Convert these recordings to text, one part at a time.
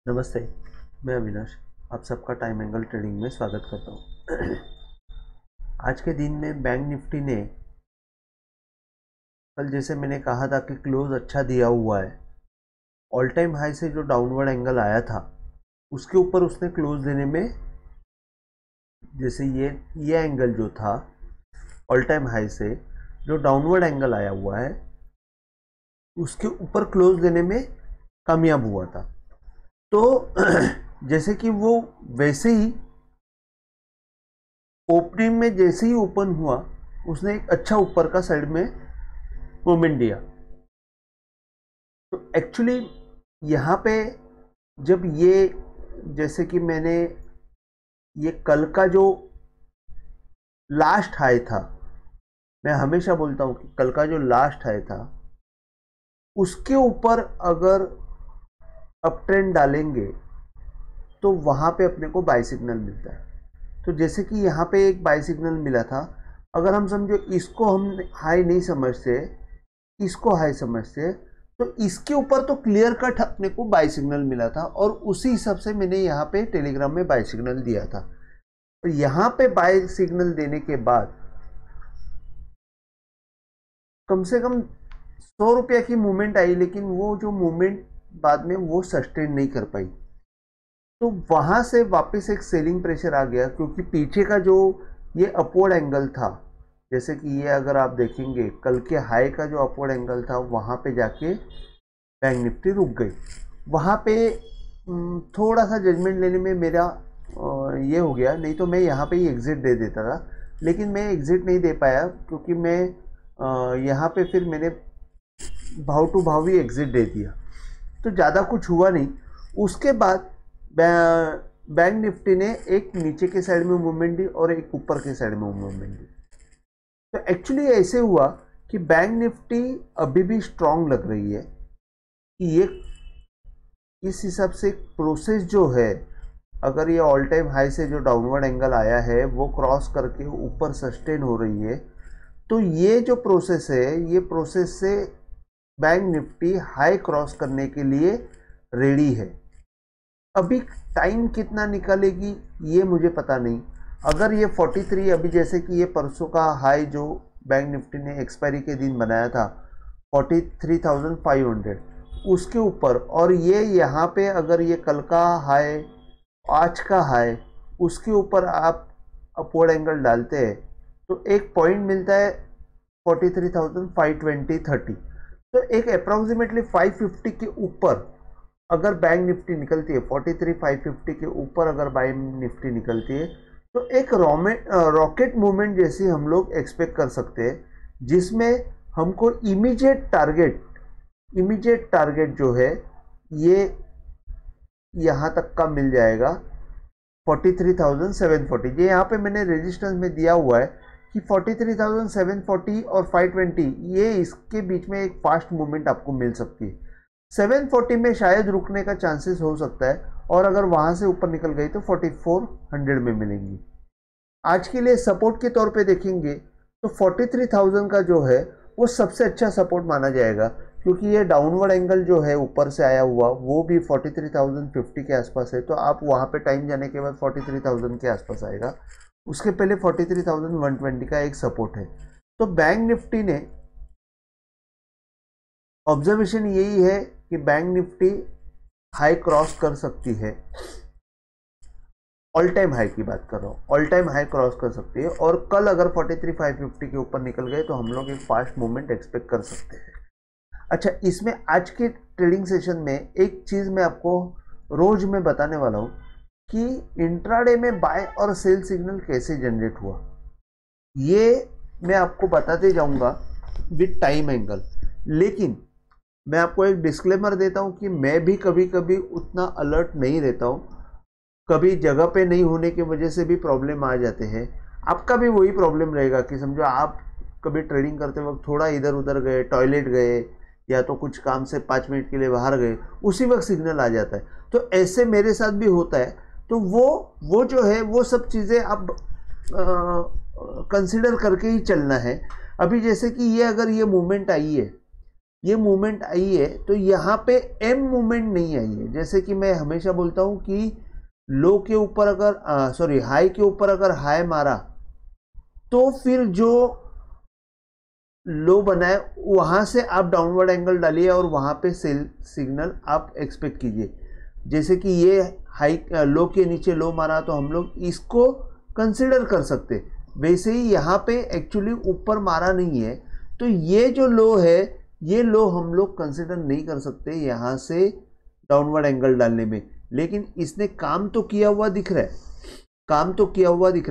नमस्ते। मैं अविनाश आप सबका टाइम एंगल ट्रेडिंग में स्वागत करता हूँ। आज के दिन में बैंक निफ्टी ने कल जैसे मैंने कहा था कि क्लोज अच्छा दिया हुआ है। ऑल टाइम हाई से जो डाउनवर्ड एंगल आया था उसके ऊपर उसने क्लोज देने में जैसे ये एंगल जो था ऑल टाइम हाई से जो डाउनवर्ड एंगल आया हुआ है उसके ऊपर क्लोज देने में कामयाब हुआ था। तो जैसे कि वो वैसे ही ओपनिंग में जैसे ही ओपन हुआ उसने एक अच्छा ऊपर का साइड में मूवमेंट दिया। तो एक्चुअली यहाँ पे जब ये जैसे कि मैंने ये कल का जो लास्ट हाई था, मैं हमेशा बोलता हूँ कि कल का जो लास्ट हाई था उसके ऊपर अगर अप ट्रेंड डालेंगे तो वहाँ पे अपने को बाय सिग्नल मिलता है। तो जैसे कि यहाँ पे एक बाय सिग्नल मिला था, अगर हम समझो इसको हम हाई नहीं समझते, इसको हाई समझते, तो इसके ऊपर तो क्लियर कट अपने को बाय सिग्नल मिला था और उसी हिसाब से मैंने यहाँ पे टेलीग्राम में बाय सिग्नल दिया था। तो यहाँ पे बाय सिग्नल देने के बाद कम से कम 100 रुपया की मूवमेंट आई, लेकिन वो जो मूवमेंट बाद में वो सस्टेन नहीं कर पाई। तो वहां से वापस एक सेलिंग प्रेशर आ गया, क्योंकि पीछे का जो ये अपवर्ड एंगल था, जैसे कि ये अगर आप देखेंगे कल के हाई का जो अपवर्ड एंगल था वहां पे जाके बैंक निफ्टी रुक गई। वहां पे थोड़ा सा जजमेंट लेने में मेरा ये हो गया, नहीं तो मैं यहाँ पे ही एग्जिट दे देता था, लेकिन मैं एग्जिट नहीं दे पाया क्योंकि मैं यहाँ पे फिर मैंने भाव टू भाव ही एग्जिट दे दिया। तो ज़्यादा कुछ हुआ नहीं। उसके बाद बैंक निफ्टी ने एक नीचे के साइड में मूवमेंट दी और एक ऊपर के साइड में मूवमेंट दी। तो एक्चुअली ऐसे हुआ कि बैंक निफ्टी अभी भी स्ट्रांग लग रही है कि ये इस हिसाब से प्रोसेस जो है, अगर ये ऑल टाइम हाई से जो डाउनवर्ड एंगल आया है वो क्रॉस करके ऊपर सस्टेन हो रही है, तो ये जो प्रोसेस है ये प्रोसेस से बैंक निफ्टी हाई क्रॉस करने के लिए रेडी है। अभी टाइम कितना निकालेगी ये मुझे पता नहीं। अगर ये 43 अभी जैसे कि ये परसों का हाई जो बैंक निफ्टी ने एक्सपायरी के दिन बनाया था 43,500 उसके ऊपर, और ये यहाँ पे अगर ये कल का हाई आज का हाई उसके ऊपर आप अपवर्ड एंगल डालते हैं तो एक पॉइंट मिलता है 43,520-30। तो एक अप्रॉक्सीमेटली 550 के ऊपर अगर बैंक निफ्टी निकलती है, 43,550 के ऊपर अगर बैंक निफ्टी निकलती है तो एक रॉकेट मूवमेंट जैसी हम लोग एक्सपेक्ट कर सकते हैं, जिसमें हमको इमीडिएट टारगेट जो है ये यहाँ तक का मिल जाएगा 43,740। ये यहाँ पे मैंने रेजिस्टेंस में दिया हुआ है कि 43,740 और 520 ये इसके बीच में एक फास्ट मूवमेंट आपको मिल सकती है। 740 में शायद रुकने का चांसेस हो सकता है, और अगर वहां से ऊपर निकल गई तो 4400 में मिलेंगी। आज के लिए सपोर्ट के तौर पे देखेंगे तो 43,000 का जो है वो सबसे अच्छा सपोर्ट माना जाएगा, क्योंकि ये डाउनवर्ड एंगल जो है ऊपर से आया हुआ वो भी 43,050 के आसपास है। तो आप वहां पे टाइम जाने के बाद 43,000 के आसपास आएगा। उसके पहले 43,120 का एक सपोर्ट है। तो बैंक निफ्टी ने ऑब्जर्वेशन यही है कि बैंक निफ्टी हाई क्रॉस कर सकती है। ऑल टाइम हाई की बात कर रहा हूँ, ऑल टाइम हाई क्रॉस कर सकती है, और कल अगर 43,550 के ऊपर निकल गए तो हम लोग एक फास्ट मूवमेंट एक्सपेक्ट कर सकते हैं। अच्छा, इसमें आज के ट्रेडिंग सेशन में एक चीज मैं आपको रोज में बताने वाला हूँ कि इंट्राडे में बाय और सेल सिग्नल कैसे जनरेट हुआ, ये मैं आपको बताते जाऊंगा विद टाइम एंगल। लेकिन मैं आपको एक डिस्क्लेमर देता हूं कि मैं भी कभी कभी उतना अलर्ट नहीं रहता हूं, कभी जगह पे नहीं होने की वजह से भी प्रॉब्लम आ जाते हैं। आपका भी वही प्रॉब्लम रहेगा कि समझो आप कभी ट्रेडिंग करते वक्त थोड़ा इधर उधर गए, टॉयलेट गए, या तो कुछ काम से 5 मिनट के लिए बाहर गए, उसी वक्त सिग्नल आ जाता है। तो ऐसे मेरे साथ भी होता है। तो वो जो है वो सब चीज़ें आप कंसिडर करके ही चलना है। अभी जैसे कि ये अगर ये मूवमेंट आई है ये मूवमेंट आई है तो यहाँ पे एम मूवमेंट नहीं आई है। जैसे कि मैं हमेशा बोलता हूँ कि लो के ऊपर अगर हाई के ऊपर अगर हाई मारा तो फिर जो लो बनाए वहां से आप डाउनवर्ड एंगल डालिए और वहां पे सेल सिग्नल आप एक्सपेक्ट कीजिए। जैसे कि ये हाई लो के नीचे लो मारा तो हम लोग इसको कंसिडर कर सकते, वैसे ही यहाँ पे एक्चुअली ऊपर मारा नहीं है तो ये जो लो है ये लो हम लोग कंसिडर नहीं कर सकते यहाँ से डाउनवर्ड एंगल डालने में। लेकिन इसने काम तो किया हुआ दिख रहा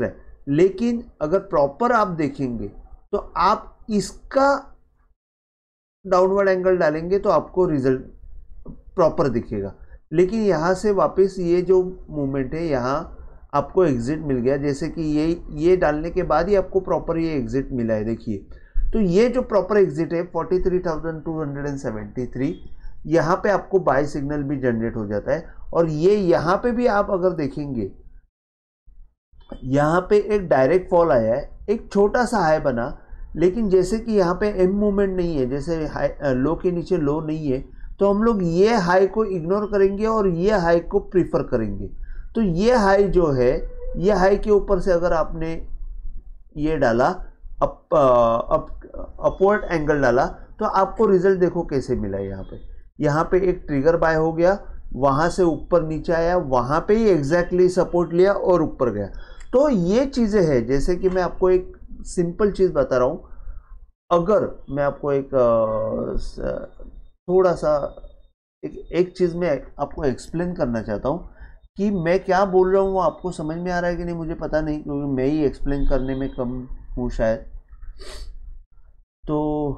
है, लेकिन अगर प्रॉपर आप देखेंगे तो आप इसका डाउनवर्ड एंगल डालेंगे तो आपको रिजल्ट प्रॉपर दिखेगा। लेकिन यहाँ से वापस ये जो मूवमेंट है यहाँ आपको एग्जिट मिल गया, जैसे कि ये डालने के बाद ही आपको प्रॉपर ये एग्जिट मिला है। देखिए तो ये जो प्रॉपर एग्जिट है 43,273, यहाँ पे आपको बाय सिग्नल भी जनरेट हो जाता है। और ये यहाँ पे भी आप अगर देखेंगे यहाँ पे एक डायरेक्ट फॉल आया है, एक छोटा सा हाई बना, लेकिन जैसे कि यहाँ पे एम मूवमेंट नहीं है, जैसे हाई लो के नीचे लो नहीं है, तो हम लोग ये हाई को इग्नोर करेंगे और ये हाई को प्रीफर करेंगे। तो ये हाई जो है, ये हाई के ऊपर से अगर आपने ये डाला अपवर्ड एंगल डाला तो आपको रिजल्ट देखो कैसे मिला है। यहाँ पे एक ट्रिगर बाय हो गया, वहाँ से ऊपर नीचे आया, वहाँ पे ही एग्जैक्टली सपोर्ट लिया और ऊपर गया। तो ये चीज़ें हैं, जैसे कि मैं आपको एक सिंपल चीज़ बता रहा हूँ। अगर मैं आपको एक थोड़ा सा एक चीज़ मैं आपको एक्सप्लेन करना चाहता हूँ कि मैं क्या बोल रहा हूँ वो आपको समझ में आ रहा है कि नहीं मुझे पता नहीं, क्योंकि मैं ही एक्सप्लेन करने में कम हूँ शायद। तो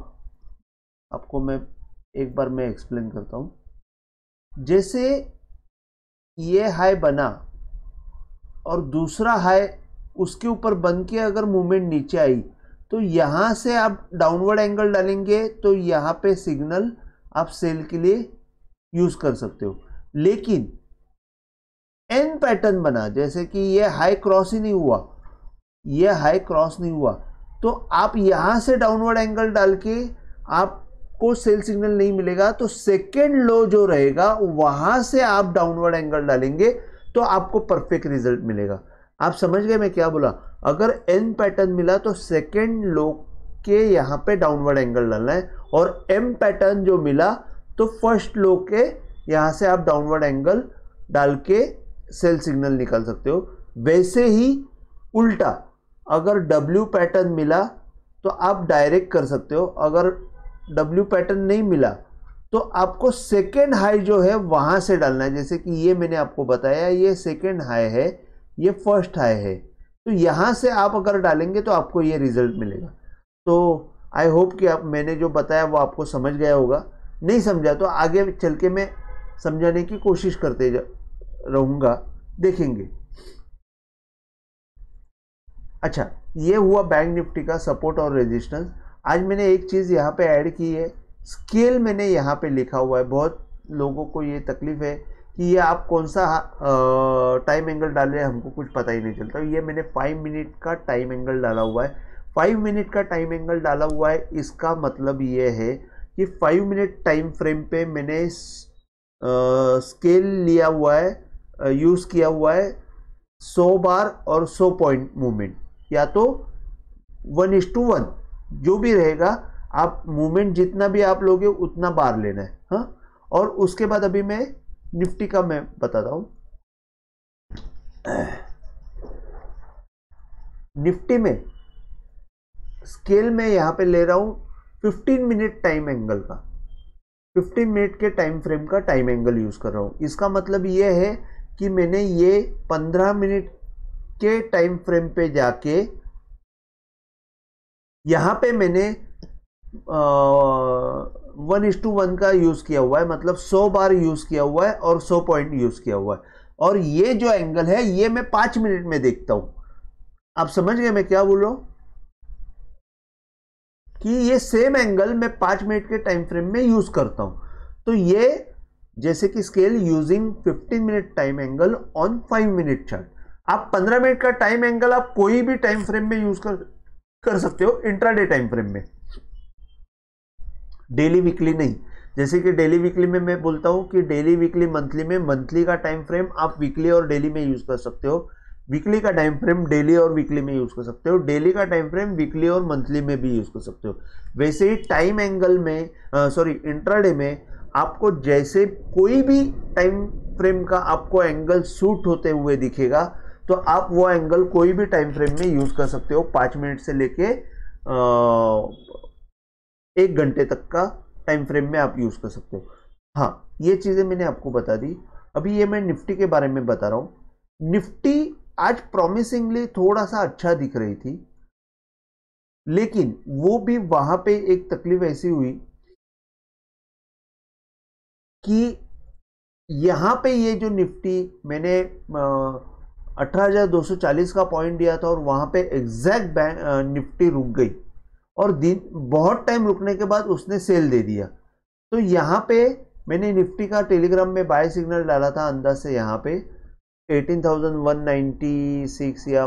आपको मैं एक बार मैं एक्सप्लेन करता हूँ। जैसे ये हाई बना और दूसरा हाई उसके ऊपर बन के अगर मूवमेंट नीचे आई तो यहाँ से आप डाउनवर्ड एंगल डालेंगे तो यहाँ पे सिग्नल आप सेल के लिए यूज कर सकते हो। लेकिन एन पैटर्न बना, जैसे कि ये हाई क्रॉस ही नहीं हुआ, तो आप यहाँ से डाउनवर्ड एंगल डाल के आपको सेल सिग्नल नहीं मिलेगा। तो सेकेंड लो जो रहेगा वहां से आप डाउनवर्ड एंगल डालेंगे तो आपको परफेक्ट रिजल्ट मिलेगा। आप समझ गए मैं क्या बोला? अगर एन पैटर्न मिला तो सेकेंड लो के यहाँ पे डाउनवर्ड एंगल डालना है, और एम पैटर्न जो मिला तो फर्स्ट लो के यहाँ से आप डाउनवर्ड एंगल डाल के सेल सिग्नल निकाल सकते हो। वैसे ही उल्टा, अगर डब्ल्यू पैटर्न मिला तो आप डायरेक्ट कर सकते हो, अगर डब्ल्यू पैटर्न नहीं मिला तो आपको सेकेंड हाई जो है वहां से डालना है। जैसे कि ये मैंने आपको बताया, ये सेकेंड हाई है, ये फर्स्ट हाई है, तो यहां से आप अगर डालेंगे तो आपको ये रिजल्ट मिलेगा। तो आई होप कि आप मैंने जो बताया वो आपको समझ गया होगा। नहीं समझा तो आगे चल के मैं समझाने की कोशिश करते रहूंगा, देखेंगे। अच्छा, ये हुआ बैंक निफ्टी का सपोर्ट और रेजिस्टेंस। आज मैंने एक चीज़ यहाँ पे ऐड की है, स्केल मैंने यहाँ पे लिखा हुआ है। बहुत लोगों को ये तकलीफ है कि ये आप कौन सा टाइम एंगल डाल रहे हैं, हमको कुछ पता ही नहीं चलता। ये मैंने 5 मिनट का टाइम एंगल डाला हुआ है। 5 मिनट का टाइम एंगल डाला हुआ है, इसका मतलब ये है कि 5 मिनट टाइम फ्रेम पे मैंने स्केल लिया हुआ है, यूज़ किया हुआ है 100 बार और 100 पॉइंट मूवमेंट, या तो 1:1 जो भी रहेगा। आप मूवमेंट जितना भी आप लोगे उतना बार लेना है। हाँ, और उसके बाद अभी मैं निफ्टी का मैं बताता हूं। निफ्टी में स्केल में यहां पे ले रहा हूं 15 मिनट टाइम एंगल का, 15 मिनट के टाइम फ्रेम का टाइम एंगल यूज कर रहा हूं। इसका मतलब ये है कि मैंने ये 15 मिनट के टाइम फ्रेम पे जाके यहां पे मैंने 1:1 का यूज किया हुआ है, मतलब 100 बार यूज किया हुआ है और 100 पॉइंट यूज किया हुआ है। और ये जो एंगल है ये मैं 5 मिनट में देखता हूं। आप समझ गए मैं क्या बोल रहा हूं? कि ये सेम एंगल मैं 5 मिनट के टाइम फ्रेम में यूज करता हूं। तो ये जैसे कि scale using 15 minute time angle on 5 minute chart. आप 15 मिनट का टाइम एंगल आप कोई भी टाइम फ्रेम में यूज कर सकते हो, इंट्राडे टाइम फ्रेम में। डेली वीकली नहीं। जैसे कि डेली वीकली में मैं बोलता हूँ कि डेली वीकली मंथली में, मंथली का टाइम फ्रेम आप वीकली और डेली में यूज कर सकते हो, वीकली का टाइम फ्रेम डेली और वीकली में यूज कर सकते हो, डेली का टाइम फ्रेम वीकली और मंथली में भी यूज कर सकते हो। वैसे ही टाइम एंगल में इंट्राडे में आपको जैसे कोई भी टाइम फ्रेम का आपको एंगल सूट होते हुए दिखेगा तो आप वो एंगल कोई भी टाइम फ्रेम में यूज कर सकते हो। 5 मिनट से लेके 1 घंटे तक का टाइम फ्रेम में आप यूज कर सकते हो। हाँ, ये चीजें मैंने आपको बता दी। अभी ये मैं निफ्टी के बारे में बता रहा हूं। निफ्टी आज प्रॉमिसिंगली थोड़ा सा अच्छा दिख रही थी, लेकिन वो भी वहां पे एक तकलीफ ऐसी हुई कि यहां पे ये जो निफ्टी मैंने 18,240 का पॉइंट दिया था और वहां पे एग्जैक्ट निफ्टी रुक गई और दिन बहुत टाइम रुकने के बाद उसने सेल दे दिया। तो यहां पे मैंने निफ्टी का टेलीग्राम में बाय सिग्नल डाला था अंदाज से यहाँ पे 18,196 या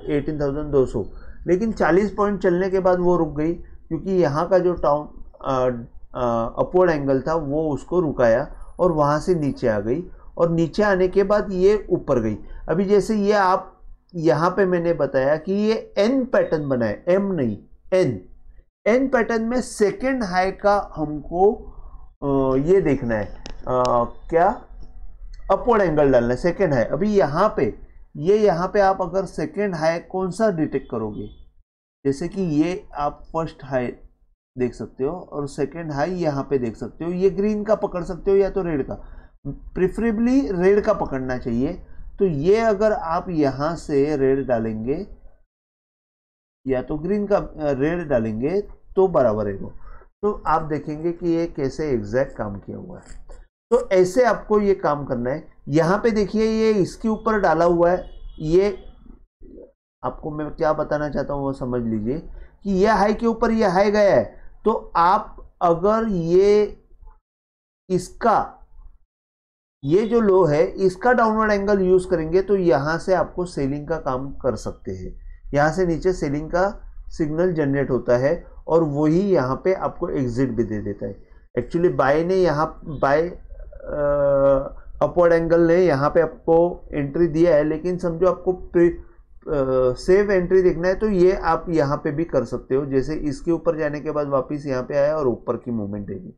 18,200, लेकिन 40 पॉइंट चलने के बाद वो रुक गई क्योंकि यहाँ का जो अपवर्ड एंगल था वो उसको रुकाया और वहाँ से नीचे आ गई और नीचे आने के बाद ये ऊपर गई। अभी जैसे ये आप यहाँ पे मैंने बताया कि ये एन पैटर्न बना है, एम नहीं एन पैटर्न में सेकेंड हाई का हमको ये देखना है, क्या अपवर्ड एंगल डालना है, सेकेंड हाई। अभी यहाँ पे आप अगर सेकेंड हाई कौन सा डिटेक्ट करोगे, जैसे कि ये आप फर्स्ट हाई देख सकते हो और सेकेंड हाई यहाँ पे देख सकते हो। ये ग्रीन का पकड़ सकते हो या तो रेड का, प्रेफरेबली रेड का पकड़ना चाहिए। तो ये अगर आप यहाँ से रेड डालेंगे या तो ग्रीन का रेड डालेंगे तो बराबर है वो। तो आप देखेंगे कि ये कैसे एग्जैक्ट काम किया हुआ है। तो ऐसे आपको ये काम करना है। यहाँ पे देखिए ये इसके ऊपर डाला हुआ है। ये आपको मैं क्या बताना चाहता हूँ वो समझ लीजिए कि ये हाई के ऊपर ये हाई गया है। तो आप अगर ये जो लो है इसका डाउनवर्ड एंगल यूज करेंगे तो यहां से आपको सेलिंग का काम कर सकते हैं। यहां से नीचे सेलिंग का सिग्नल जनरेट होता है और वही यहां पे आपको एग्जिट भी दे देता है। एक्चुअली बाय ने यहाँ अपवर्ड एंगल ने यहाँ पे आपको एंट्री दिया है, लेकिन समझो आपको सेव एंट्री देखना है तो ये आप यहाँ पे भी कर सकते हो। जैसे इसके ऊपर जाने के बाद वापस यहाँ पे आया और ऊपर की मूवमेंट देगी।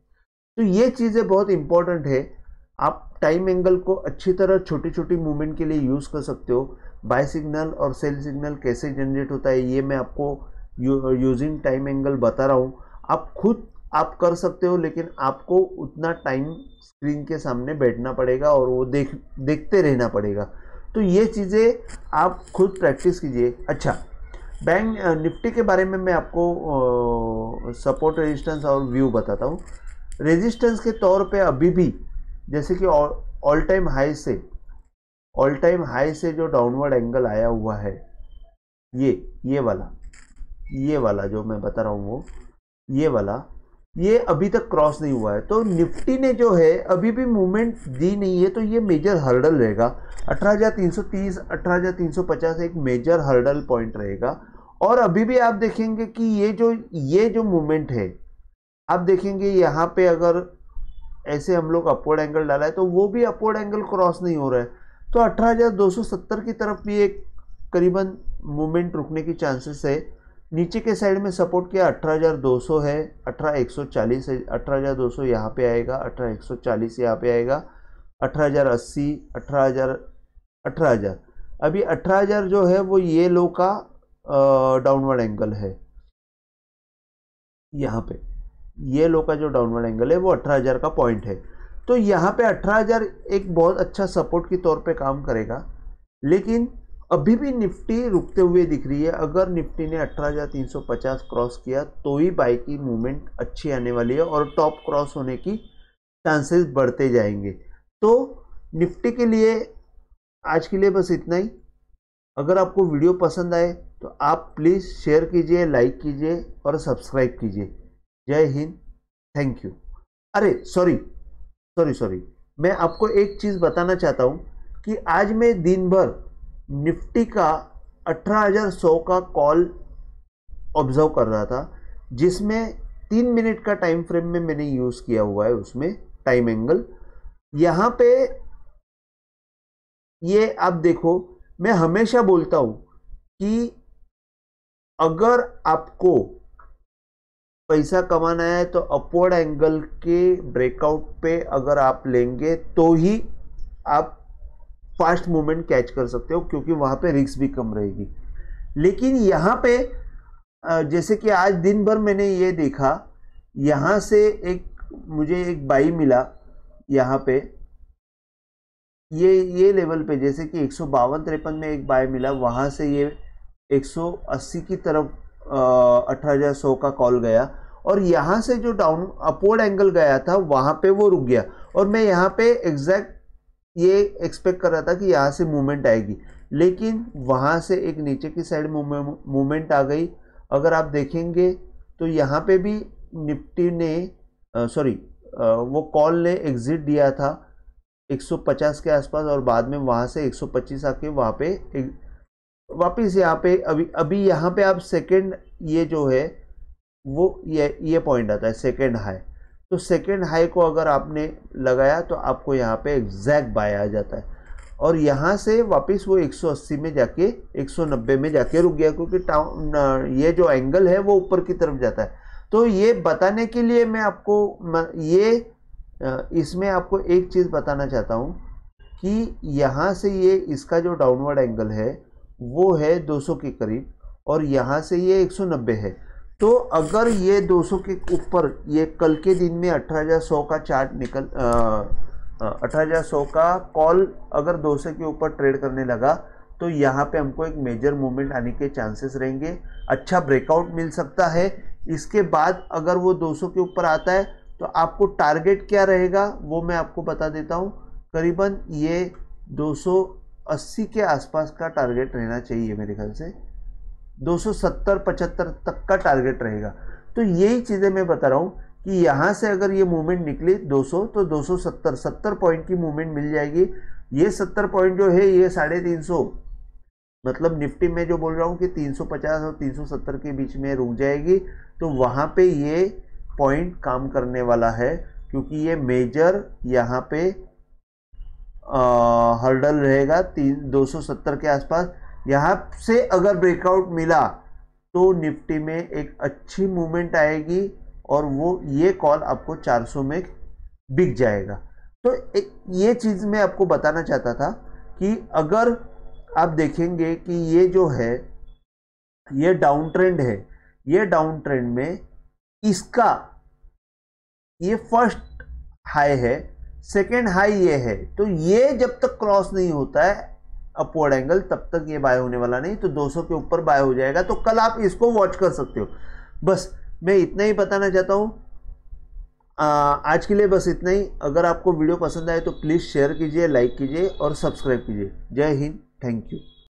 तो ये चीज़ें बहुत इंपॉर्टेंट है। आप टाइम एंगल को अच्छी तरह छोटी छोटी मूवमेंट के लिए यूज़ कर सकते हो। बाय सिग्नल और सेल सिग्नल कैसे जनरेट होता है ये मैं आपको यूजिंग टाइम एंगल बता रहा हूँ। आप खुद आप कर सकते हो, लेकिन आपको उतना टाइम स्क्रीन के सामने बैठना पड़ेगा और वो देखते रहना पड़ेगा। तो ये चीज़ें आप खुद प्रैक्टिस कीजिए। अच्छा, बैंक निफ्टी के बारे में मैं आपको सपोर्ट रेजिस्टेंस और व्यू बताता हूँ। रेजिस्टेंस के तौर पे अभी भी जैसे कि ऑल टाइम हाई से जो डाउनवर्ड एंगल आया हुआ है ये वाला जो मैं बता रहा हूँ वो ये अभी तक क्रॉस नहीं हुआ है। तो निफ्टी ने जो है अभी भी मूवमेंट दी नहीं है, तो ये मेजर हर्डल रहेगा। 18,330 18,350 एक मेजर हर्डल पॉइंट रहेगा। और अभी भी आप देखेंगे कि ये जो मूवमेंट है, आप देखेंगे यहाँ पे अगर ऐसे हम लोग अपवर्ड एंगल डाला है तो वो भी अपवर्ड एंगल क्रॉस नहीं हो रहा है। तो 18,270 की तरफ भी एक करीबन मूवमेंट रुकने की चांसेस है। नीचे के साइड में सपोर्ट किया 18,200 है, 18,140 है, 18,200 यहाँ पे आएगा, 18,140 यहाँ पे आएगा, 18,080, 18,000। अभी 18,000 जो है वो ये लो का डाउनवर्ड एंगल है। यहाँ पे ये लो का जो डाउनवर्ड एंगल है वो 18,000 का पॉइंट है। तो यहाँ पे 18,000 एक बहुत अच्छा सपोर्ट के तौर पे काम करेगा, लेकिन अभी भी निफ्टी रुकते हुए दिख रही है। अगर निफ्टी ने 18,350 क्रॉस किया तो ही बाई की मूवमेंट अच्छी आने वाली है और टॉप क्रॉस होने की चांसेस बढ़ते जाएंगे। तो निफ्टी के लिए आज के लिए बस इतना ही। अगर आपको वीडियो पसंद आए तो आप प्लीज़ शेयर कीजिए, लाइक कीजिए और सब्सक्राइब कीजिए। जय हिंद, थैंक यू। अरे सॉरी, मैं आपको एक चीज़ बताना चाहता हूँ कि आज मैं दिन भर निफ्टी का 18,100 का कॉल ऑब्जर्व कर रहा था, जिसमें 3 मिनट का टाइम फ्रेम में मैंने यूज किया हुआ है उसमें टाइम एंगल। यहां पे ये आप देखो, मैं हमेशा बोलता हूं कि अगर आपको पैसा कमाना है तो अपवर्ड एंगल के ब्रेकआउट पे अगर आप लेंगे तो ही आप फास्ट मूवमेंट कैच कर सकते हो, क्योंकि वहां पे रिस्क भी कम रहेगी। लेकिन यहां पे जैसे कि आज दिन भर मैंने ये देखा, यहां से मुझे एक बाई मिला यहां पे, ये लेवल पे, जैसे कि 152-53 में एक बाय मिला, वहां से ये 180 की तरफ 18,100 का कॉल गया, और यहां से जो डाउन अपवर्ड एंगल गया था वहां पे वो रुक गया, और मैं यहां पे एग्जैक्ट ये एक्सपेक्ट कर रहा था कि यहां से मूवमेंट आएगी, लेकिन वहां से एक नीचे की साइड मूवमेंट आ गई। अगर आप देखेंगे तो यहाँ पे भी निफ्टी ने वो कॉल ने एग्जिट दिया था 150 के आसपास, और बाद में वहाँ से 125 आके वहाँ पे वापिस यहाँ पे अभी यहाँ पे आप सेकेंड, ये जो है वो ये पॉइंट आता है सेकेंड हाई। तो सेकेंड हाई को अगर आपने लगाया तो आपको यहाँ पे एग्जैक्ट बाय आ जाता है, और यहाँ से वापस वो 180 में जाके 190 में जाके रुक गया, क्योंकि ये जो एंगल है वो ऊपर की तरफ जाता है। तो ये बताने के लिए मैं आपको इसमें आपको एक चीज़ बताना चाहता हूँ कि यहाँ से ये इसका जो डाउनवर्ड एंगल है वो है 200 के करीब, और यहाँ से ये 190 है। तो अगर ये 200 के ऊपर, ये कल के दिन में 18,100 का चार्ट 18,100 का कॉल अगर 200 के ऊपर ट्रेड करने लगा, तो यहाँ पे हमको एक मेजर मूवमेंट आने के चांसेस रहेंगे, अच्छा ब्रेकआउट मिल सकता है। इसके बाद अगर वो 200 के ऊपर आता है तो आपको टारगेट क्या रहेगा वो मैं आपको बता देता हूँ। करीबन ये 280 के आसपास का टारगेट रहना चाहिए, मेरे ख्याल से 270-75 तक का टारगेट रहेगा। तो यही चीज़ें मैं बता रहा हूँ कि यहाँ से अगर ये मूवमेंट निकली 200, तो 270 पॉइंट की मूवमेंट मिल जाएगी। ये 70 पॉइंट जो है ये 350, मतलब निफ्टी में जो बोल रहा हूँ कि 350 और 370 के बीच में रुक जाएगी, तो वहाँ पे ये पॉइंट काम करने वाला है, क्योंकि ये मेजर यहाँ पे हर्डल रहेगा 270 के आसपास। यहाँ से अगर ब्रेकआउट मिला तो निफ्टी में एक अच्छी मूवमेंट आएगी, और वो ये कॉल आपको 400 में बिक जाएगा। तो ये चीज़ मैं आपको बताना चाहता था कि अगर आप देखेंगे कि ये जो है ये डाउन ट्रेंड है, ये डाउन ट्रेंड में इसका ये फर्स्ट हाई है, सेकेंड हाई ये है, तो ये जब तक क्रॉस नहीं होता है अपवर्ड एंगल तब तक ये बाय होने वाला नहीं। तो 200 के ऊपर बाय हो जाएगा, तो कल आप इसको वॉच कर सकते हो। बस मैं इतना ही बताना चाहता हूँ आज के लिए, बस इतना ही। अगर आपको वीडियो पसंद आए तो प्लीज़ शेयर कीजिए, लाइक कीजिए और सब्सक्राइब कीजिए। जय हिंद, थैंक यू।